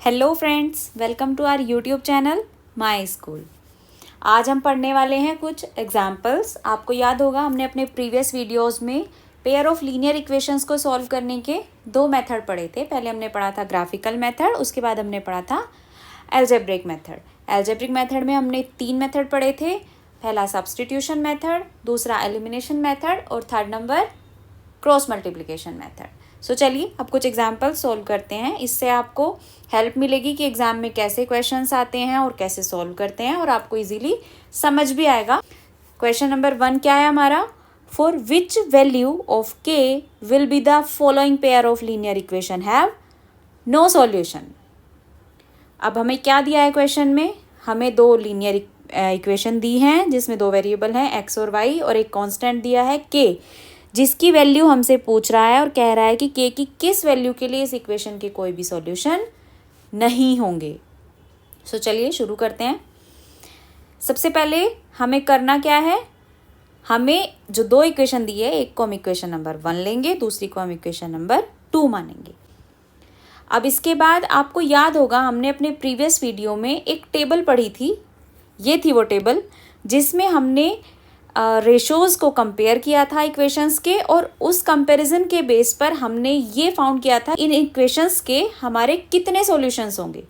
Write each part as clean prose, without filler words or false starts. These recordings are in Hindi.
Hello friends, welcome to our YouTube channel my school. आज हम पढ़ने वाले हैं कुछ एग्जाम्पल्स। आपको याद होगा हमने अपने प्रीवियस वीडियोस में पेयर ऑफ लीनियर इक्वेशंस को सॉल्व करने के दो मेथड पढ़े थे। पहले हमने पढ़ा था ग्राफिकल मेथड, उसके बाद हमने पढ़ा था एल्जेब्रिक मेथड। एल्जेब्रिक मेथड में हमने 3 मेथड पढ़े थे। पहला सब्स्टिट्यूशन मेथड, दूसरा एलिमिनेशन मेथड और third number cross multiplication method. So चलिए अब कुछ एग्जाम्पल सॉल्व करते हैं। इससे आपको हेल्प मिलेगी कि एग्जाम में कैसे क्वेश्चंस आते हैं और कैसे सॉल्व करते हैं, और आपको इजीली समझ भी आएगा। क्वेश्चन नंबर 1 क्या है हमारा? For which value of k will be the following pair of linear equation have no solution. अब हमें क्या दिया है क्वेश्चन में? हमें दो लीनियर इक्वेशन दी हैं जिसमें दो वेरिएबल हैं एक्स और वाई, और एक कांस्टेंट दिया है के, जिसकी वैल्यू हमसे पूछ रहा है और कह रहा है कि के की किस वैल्यू के लिए इस इक्वेशन के कोई भी सॉल्यूशन नहीं होंगे। सो चलिए शुरू करते हैं। सबसे पहले हमें करना क्या है? हमें जो दो इक्वेशन दी है, एक को हम इक्वेशन नंबर 1 लेंगे, दूसरी को हम इक्वेशन नंबर 2 मानेंगे। अब इसके बाद आपको याद होगा हमने अपने प्रीवियस वीडियो में एक टेबल पढ़ी थी। ये थी वो टेबल जिसमें हमने रेशोज़ को कंपेयर किया था इक्वेशंस के, और उस कंपैरिजन के बेस पर हमने ये फाउंड किया था इन इक्वेशंस के हमारे कितने सॉल्यूशंस होंगे।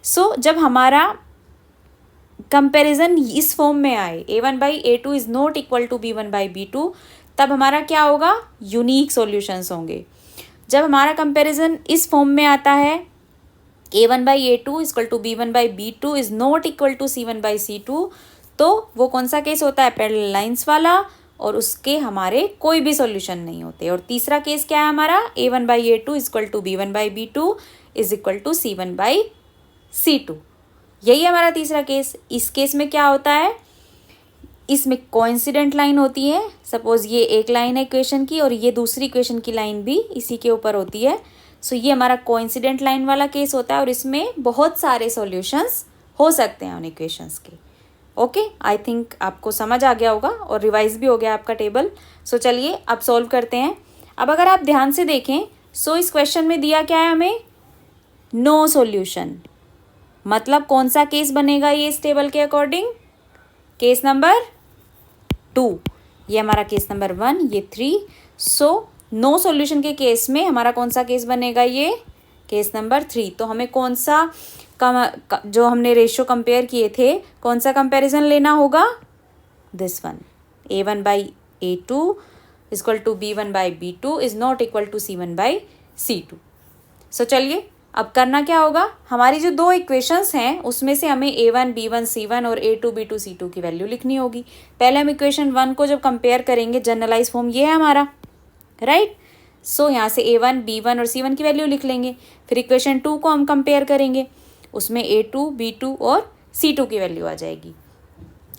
सो जब हमारा कंपैरिजन इस फॉर्म में आए, a1/a2 is not equal to b1/b2, तब हमारा क्या होगा? यूनिक सॉल्यूशंस होंगे। जब हमारा कंपैरिजन इस फॉर्म में आता है a1/a2 equal to b1/b2 is not equal to c1/c2, तो वो कौन सा केस होता है? पैरेलल लाइंस वाला, और उसके हमारे कोई भी सॉल्यूशन नहीं होते। और तीसरा केस क्या है हमारा? a1/a2 equal to b1/b2 is equal to c1/c2। यही है हमारा तीसरा केस। इस केस में क्या होता है? इसमें कोइंसिडेंट लाइन होती है। सपोज ये एक लाइन है इक्वेशन की और ये दूसरी इक्वेशन की लाइन भी इसी के ऊपर होती है। सो ये हमारा कोइंसिडेंट लाइन वाला केस होता है, और इसमें बहुत सारे सॉल्यूशंस हो सकते हैं उन इक्वेशंस के। ओके, आई थिंक आपको समझ आ गया होगा और रिवाइज भी हो गया आपका टेबल। सो चलिए अब सॉल्व करते हैं। अब अगर आप ध्यान से देखें, सो इस क्वेश्चन में दिया क्या है हमें? No solution. मतलब कौन सा केस बनेगा ये इस टेबल के अकॉर्डिंग? Case number 2। ये हमारा केस नंबर 1, ये 3। सो नो सॉल्यूशन के केस में हमारा कौन सा केस बनेगा? ये केस नंबर 3। तो हमें कौन सा जो हमने रेशियो कंपेयर किए थे, कौन सा कंपैरिजन लेना होगा? This one, a1/a2 equal to b1/b2 is not equal to c1/c2। So चलिए अब करना क्या होगा? हमारी जो दो इक्वेशंस हैं उसमें से हमें a1 b1 c1 और a2 b2 c2 की वैल्यू लिखनी होगी। पहले हम इक्वेशन 1 को जब कंपेयर करेंगे, जनरलाइज फॉर्म ये है हमारा, राइट। सो यहाँ से a1 b1 और c1 की वैल्यू लिख लेंगे। फिर इक्वेशन 2 को हम कंपेयर करेंगे, उसमें a2 b2 और c2 की वैल्यू आ जाएगी।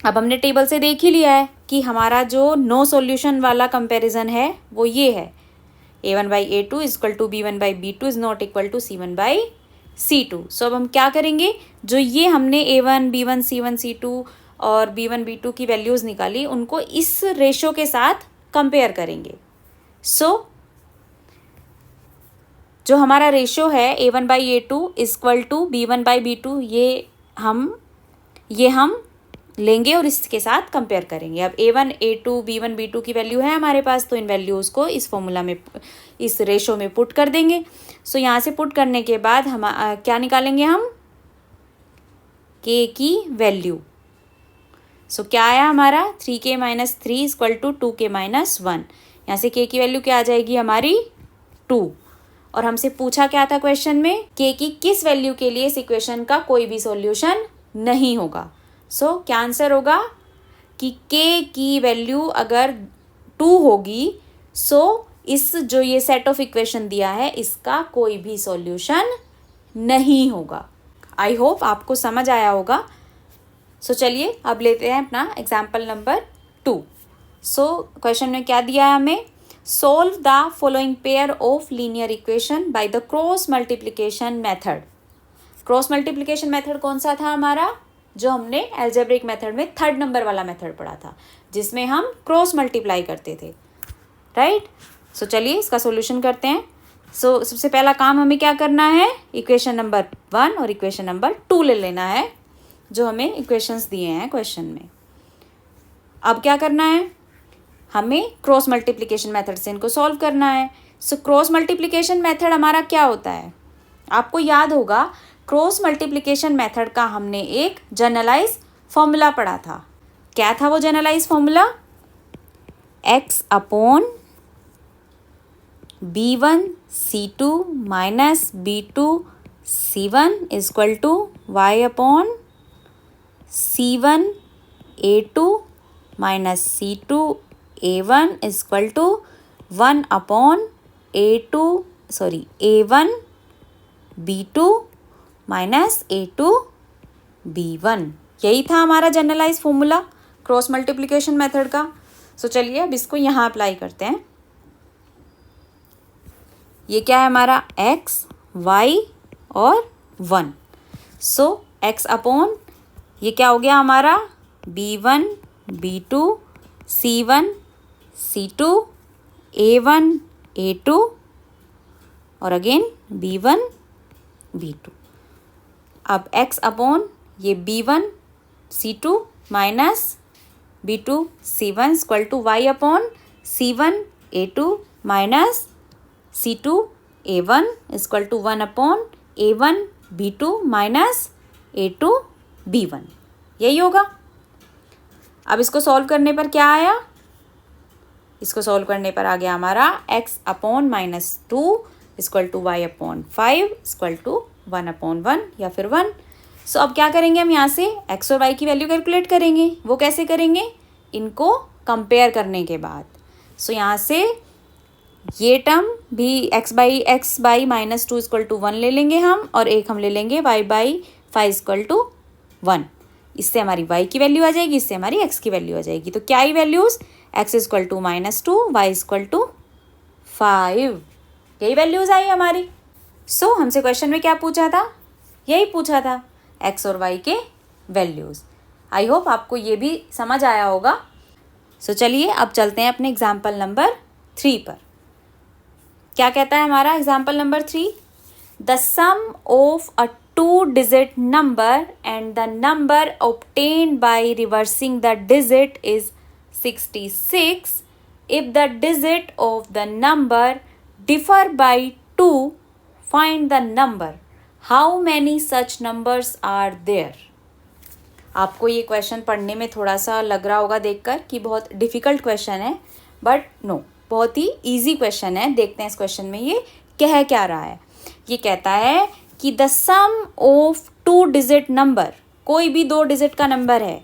अब हमने टेबल से देख ही लिया है कि हमारा जो नो सॉल्यूशन वाला कंपैरिजन है वो ये है, a1/a2 equal to b1/b2 is not equal to c1/c2। So अब हम क्या करेंगे? जो ये हमने a1 b1 c1 c2 और b1 b2 की वैल्यूज़ निकाली, उनको इस रेशो के साथ कंपेयर करेंगे। सो जो हमारा रेशो है a1/a2 इक्वल टू b1/b2, ये हम लेंगे और इसके साथ कंपेयर करेंगे। अब a1 a2 b1 b2 की वैल्यू है हमारे पास, तो इन वैल्यूज़ को इस फॉर्मूला में, इस रेशो में पुट कर देंगे। सो यहाँ से पुट करने के बाद हम क्या निकालेंगे? हम k की वैल्यू। सो क्या आया हमारा? 3k - 3 equal to 2k - 1। यहाँ से k की वैल्यू क्या आ जाएगी हमारी? 2। और हमसे पूछा क्या था क्वेश्चन में? k की किस वैल्यू के लिए इस इक्वेशन का कोई भी सॉल्यूशन नहीं होगा। सो क्या आंसर होगा कि k की वैल्यू अगर 2 होगी, सो इस जो ये सेट ऑफ इक्वेशन दिया है इसका कोई भी सॉल्यूशन नहीं होगा। आई होप आपको समझ आया होगा। सो चलिए अब लेते हैं अपना एग्जाम्पल नंबर 2। सो क्वेश्चन में क्या दिया है हमें? Solve the following pair of linear equation by the cross multiplication method। Cross multiplication method कौन सा था हमारा? जो हमने एल्जेब्रिक मेथड में 3rd नंबर वाला मेथड पढ़ा था, जिसमें हम क्रॉस मल्टीप्लाई करते थे, राइट। सो चलिए इसका सॉल्यूशन करते हैं। सबसे पहला काम हमें क्या करना है, इक्वेशन नंबर 1 और इक्वेशन नंबर 2 ले लेना है जो हमें इक्वेशंस दिए हैं क्वेश्चन में। अब क्या करना है, हमें क्रॉस मल्टीप्लिकेशन मेथड से इनको सॉल्व करना है। क्रॉस मल्टीप्लिकेशन मेथड हमारा क्या होता है, आपको याद होगा क्रॉस मल्टीप्लिकेशन मेथड का हमने एक जनरलाइज फॉर्मूला पढ़ा था। क्या था वो generalize formula, x upon b1 c2 minus b2 c1 is equal to y upon c1 a2 minus c2 a1 is equal to 1 upon a1 b2 minus a2 b1। यही था हमारा generalize formula cross multiplication method का। चलिए अब इसको यहाँ अप्लाई करते हैं। ये क्या है हमारा x, y और 1। x अपॉन ये क्या हो गया हमारा b1 b2 c1 c2 a1 a2 और अगेन b1 b2। अब x अपॉन ये b1 c2 minus b2 c1 equal to y upon c1 a2 minus c2 a1 equal to 1 upon a1 b2 minus a2 b1। यही होगा। अब इसको सॉल्व करने पर क्या आया, इसको सॉल्व करने पर आ गया हमारा x upon -2 equal to y अपॉन 5 इक्वल टू 1 अपॉन 1 या फिर 1। अब क्या करेंगे हम यहाँ से x और y की वैल्यू कैलकुलेट करेंगे। वो कैसे करेंगे, इनको कंपेयर करने के बाद। यहाँ से ये टर्म भी x बाई -2 इक्वल टू 1 ले लेंगे हम, और एक हम ले लेंगे y बाई 5 इक्वल टू 1। इससे हमारी y की वैल्यू आ जाएगी, इससे हमारी x की वैल्यू आ जाएगी। तो क्या ही values, x equal to -2 y equal to 5, यही वैल्यूज़ आई हमारी। हमसे क्वेश्चन में क्या पूछा था, यही पूछा था x और y के वैल्यूज़। आई होप आपको ये भी समझ आया होगा। चलिए अब चलते हैं अपने एग्जाम्पल नंबर 3 पर। क्या कहता है हमारा example number 3, the sum of a 2-digit number and the number obtained by reversing the digit is 66. If the digit of the number differ by 2, find the number. How many such numbers are there? आपको ये क्वेश्चन पढ़ने में थोड़ा सा लग रहा होगा देखकर कि बहुत डिफ़िकल्ट क्वेश्चन है, बट नो, बहुत ही इजी क्वेश्चन है। देखते हैं इस क्वेश्चन में ये कह क्या रहा है। ये कहता है कि the sum of 2-digit number, कोई भी 2 डिजिट का नंबर है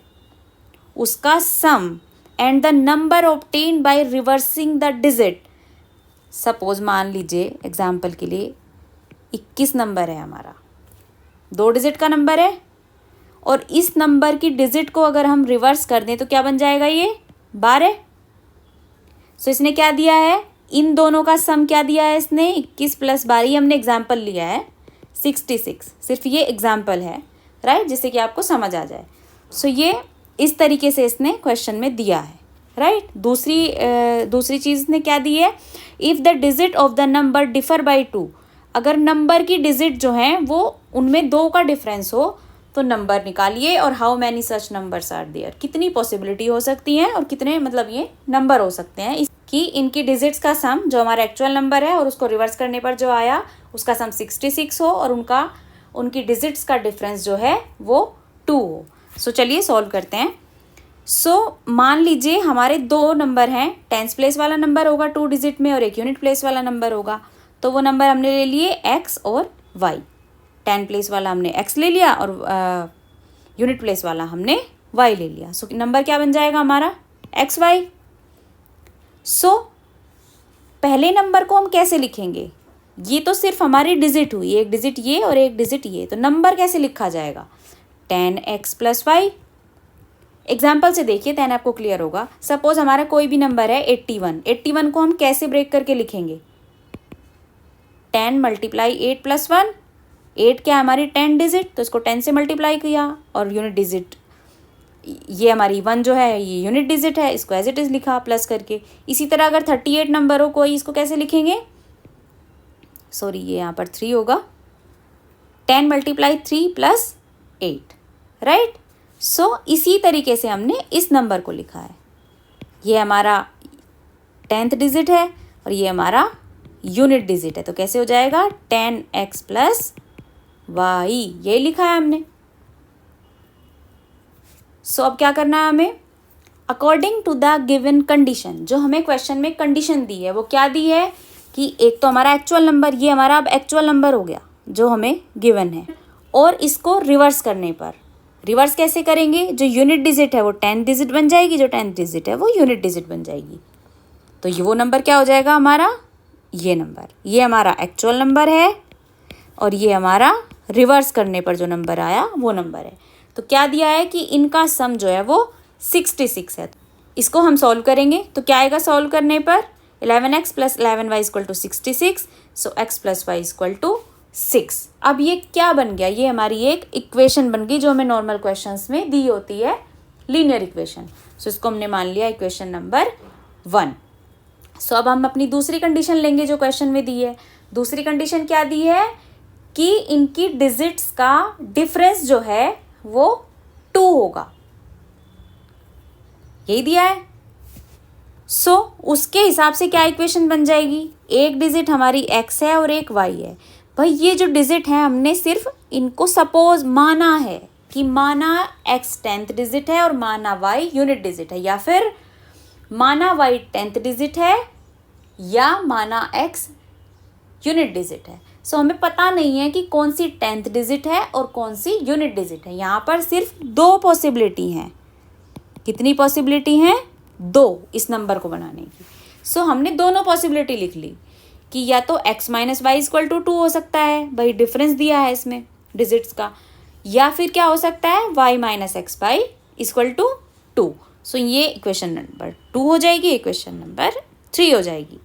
उसका sum, and the number obtain by reversing the digit. Suppose मान लीजिए एग्जाम्पल के लिए 21 नंबर है हमारा, 2 डिजिट का नंबर है, और इस नंबर की डिजिट को अगर हम रिवर्स कर दें तो क्या बन जाएगा, ये 12। इसने क्या दिया है, इन दोनों का सम क्या दिया है इसने, 21 + 12, हमने एग्जाम्पल लिया है 66। सिर्फ ये एग्जाम्पल है, राइट, जिससे कि आपको समझ आ जाए। ये इस तरीके से इसने क्वेश्चन में दिया है, राइट। दूसरी चीज़ ने क्या दी है, if the digit of the number differ by 2, अगर नंबर की डिजिट जो हैं वो उनमें 2 का डिफरेंस हो तो नंबर निकालिए, और how many such numbers are there, कितनी पॉसिबिलिटी हो सकती हैं और कितने ये नंबर हो सकते हैं कि इनकी डिजिट्स का सम जो हमारा एक्चुअल नंबर है और उसको रिवर्स करने पर जो आया उसका सम 66 हो, और उनकी डिजिट्स का डिफरेंस जो है वो 2 हो। चलिए सॉल्व करते हैं। मान लीजिए हमारे 2 नंबर हैं, 10th प्लेस वाला नंबर होगा 2 डिजिट में और एक यूनिट प्लेस वाला नंबर होगा। तो वो नंबर हमने ले लिए x और y। 10 प्लेस वाला हमने x ले लिया और यूनिट प्लेस वाला हमने y ले लिया। नंबर क्या बन जाएगा हमारा, xy। पहले नंबर को हम कैसे लिखेंगे, ये तो सिर्फ हमारी डिजिट हुई, एक डिजिट ये और एक डिजिट ये, तो नंबर कैसे लिखा जाएगा, 10x + y। एग्जाम्पल से देखिए, 10 आपको क्लियर होगा। सपोज हमारा कोई भी नंबर है 81, 81 को हम कैसे ब्रेक करके लिखेंगे, 10 × 8 + 1, 8 क्या हमारी 10 डिजिट, तो इसको 10 से मल्टीप्लाई किया, और यूनिट डिजिट ये हमारी 1 जो है ये यूनिट डिजिट है, इसको एज इट इज़ लिखा प्लस करके। इसी तरह अगर 38 नंबर हो कोई, इसको कैसे लिखेंगे, सॉरी ये यहाँ पर 3 होगा, 10 मल्टीप्लाई 3 प्लस 8, राइट। सो इसी तरीके से हमने इस नंबर को लिखा है। ये हमारा 10th डिजिट है और ये हमारा यूनिट डिजिट है, तो कैसे हो जाएगा 10x प्लस वाई, ये लिखा है हमने। सो अब क्या करना है हमें, according to the given condition, जो हमें क्वेश्चन में कंडीशन दी है वो क्या दी है कि एक तो हमारा एक्चुअल नंबर, ये हमारा अब एक्चुअल नंबर हो गया जो हमें गिवन है, और इसको रिवर्स करने पर, रिवर्स कैसे करेंगे, जो यूनिट डिजिट है वो 10th डिजिट बन जाएगी, जो 10th डिजिट है वो यूनिट डिजिट बन जाएगी। तो ये वो नंबर क्या हो जाएगा हमारा, ये नंबर, ये हमारा एक्चुअल नंबर है और ये हमारा रिवर्स करने पर जो नंबर आया वो नंबर है। तो क्या दिया है कि इनका सम जो है वो 66 है। इसको हम सॉल्व करेंगे तो क्या आएगा सॉल्व करने पर, 11x plus 11y equal to 66, so x plus y equal to 6। अब ये क्या बन गया, ये हमारी एक इक्वेशन बन गई जो हमें नॉर्मल क्वेश्चंस में दी होती है, लीनियर इक्वेशन। सो इसको हमने मान लिया इक्वेशन नंबर 1। सो अब हम अपनी दूसरी कंडीशन लेंगे जो क्वेश्चन में दी है। दूसरी कंडीशन क्या दी है कि इनकी डिजिट्स का डिफरेंस जो है वो 2 होगा, यही दिया है। सो उसके हिसाब से क्या इक्वेशन बन जाएगी, एक डिजिट हमारी x है और एक y है। भाई ये जो डिजिट है हमने सिर्फ इनको सपोज माना है कि माना x 10th डिजिट है और माना y यूनिट डिजिट है, या फिर माना y 10th डिजिट है या माना x यूनिट डिजिट है। सो हमें पता नहीं है कि कौन सी 10th डिजिट है और कौन सी यूनिट डिजिट है। यहाँ पर सिर्फ 2 पॉसिबिलिटी हैं। कितनी पॉसिबिलिटी हैं, 2 इस नंबर को बनाने की। सो हमने दोनों पॉसिबिलिटी लिख ली कि या तो x minus y equal to 2 हो सकता है, भाई डिफरेंस दिया है इसमें डिजिट्स का, या फिर क्या हो सकता है y minus x y equal to 2। So ये इक्वेशन नंबर 2 हो जाएगी, इक्वेशन नंबर 3 हो जाएगी।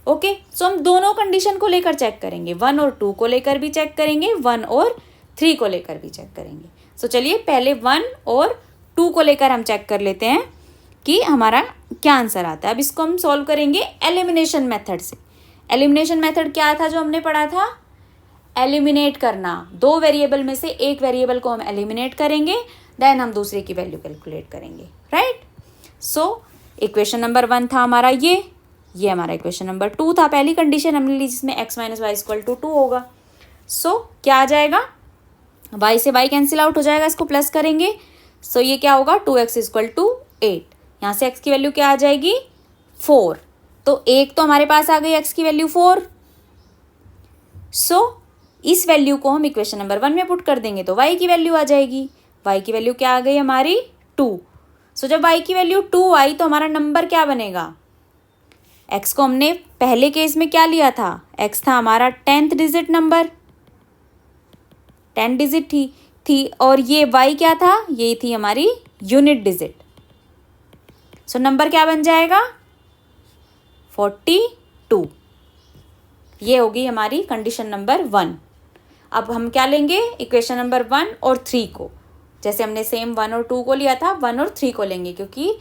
ओके, सो हम दोनों कंडीशन को लेकर चेक करेंगे, 1 और 2 को लेकर भी चेक करेंगे, 1 और 3 को लेकर भी चेक करेंगे। सो चलिए पहले 1 और 2 को लेकर हम चेक कर लेते हैं कि हमारा क्या आंसर आता है। अब इसको हम सॉल्व करेंगे एलिमिनेशन मेथड से। एलिमिनेशन मेथड क्या था जो हमने पढ़ा था, एलिमिनेट करना, 2 वेरिएबल में से एक वेरिएबल को हम एलिमिनेट करेंगे, देन हम दूसरे की वैल्यू कैलकुलेट करेंगे, राइट। सो इक्वेशन नंबर 1 था हमारा ये हमारा इक्वेशन नंबर 2 था, पहली कंडीशन हमने ली जिसमें x minus y equal to 2 होगा। सो क्या आ जाएगा, y से y कैंसिल आउट हो जाएगा, इसको प्लस करेंगे। सो ये क्या होगा 2x इक्वल टू 8, यहाँ से x की वैल्यू क्या आ जाएगी 4, तो एक तो हमारे पास आ गई x की वैल्यू 4। सो इस वैल्यू को हम इक्वेशन नंबर 1 में पुट कर देंगे तो y की वैल्यू आ जाएगी, y की वैल्यू क्या आ गई हमारी 2। सो जब y की वैल्यू 2 आई तो हमारा नंबर क्या बनेगा, x को हमने पहले केस में क्या लिया था, x था हमारा 10th डिजिट नंबर, 10 डिजिट थी और ये y क्या था, ये थी हमारी यूनिट डिजिट। सो नंबर क्या बन जाएगा 42, ये होगी हमारी कंडीशन नंबर 1। अब हम क्या लेंगे इक्वेशन नंबर 1 और 3 को, जैसे हमने सेम 1 और 2 को लिया था 1 और 3 को लेंगे, क्योंकि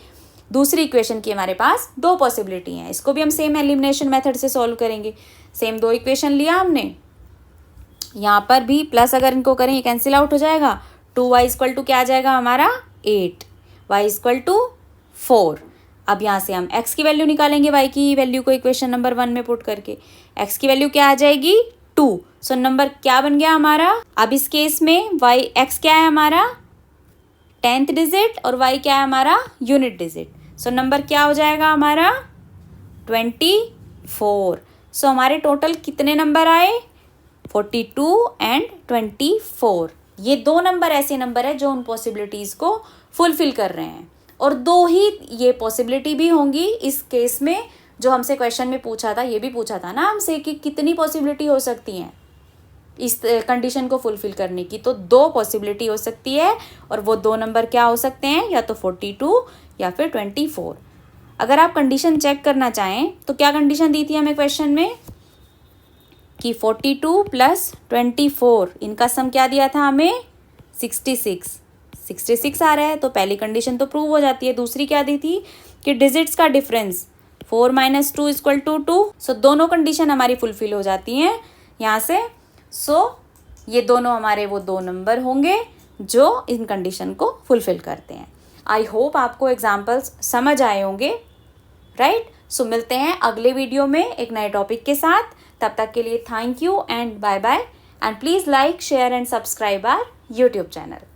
दूसरी इक्वेशन की हमारे पास 2 पॉसिबिलिटी हैं। इसको भी हम सेम एलिमिनेशन मेथड से सॉल्व करेंगे। सेम 2 इक्वेशन लिया हमने, यहाँ पर भी प्लस अगर इनको करें ये कैंसिल आउट हो जाएगा, 2y इक्वल टू क्या आ जाएगा हमारा 8, y इक्वल टू 4। अब यहाँ से हम x की वैल्यू निकालेंगे, y की वैल्यू को इक्वेशन नंबर 1 में पुट करके, x की वैल्यू क्या आ जाएगी 2। सो नंबर क्या बन गया हमारा, अब इस केस में x क्या है हमारा 10th डिजिट और y क्या है हमारा यूनिट डिजिट। सो नंबर क्या हो जाएगा हमारा 24। सो हमारे टोटल कितने नंबर आए 42 एंड 24। ये 2 नंबर ऐसे नंबर है जो उन पॉसिबिलिटीज़ को फुलफिल कर रहे हैं, और 2 ही ये पॉसिबिलिटी भी होंगी इस केस में जो हमसे क्वेश्चन में पूछा था। ये भी पूछा था ना हमसे कि कितनी पॉसिबिलिटी हो सकती हैं इस कंडीशन को फुलफिल करने की, तो 2 पॉसिबिलिटी हो सकती है, और वो 2 नंबर क्या हो सकते हैं, या तो 42 या फिर 24। अगर आप कंडीशन चेक करना चाहें तो क्या कंडीशन दी थी हमें क्वेश्चन में कि 42 प्लस 24 इनका सम क्या दिया था हमें 66 आ रहा है, तो पहली कंडीशन तो प्रूव हो जाती है। दूसरी क्या दी थी कि डिजिट्स का डिफरेंस 4 माइनस 2 इक्वल टू 2। सो दोनों कंडीशन हमारी फुलफिल हो जाती हैं। यहाँ से। सो ये दोनों हमारे वो 2 नंबर होंगे जो इन कंडीशन को फुलफिल करते हैं। आई होप आपको एग्जाम्पल्स समझ आए होंगे, राइट। सो मिलते हैं अगले वीडियो में एक नए टॉपिक के साथ। तब तक के लिए thank you and bye bye, and please like, share and subscribe our YouTube channel.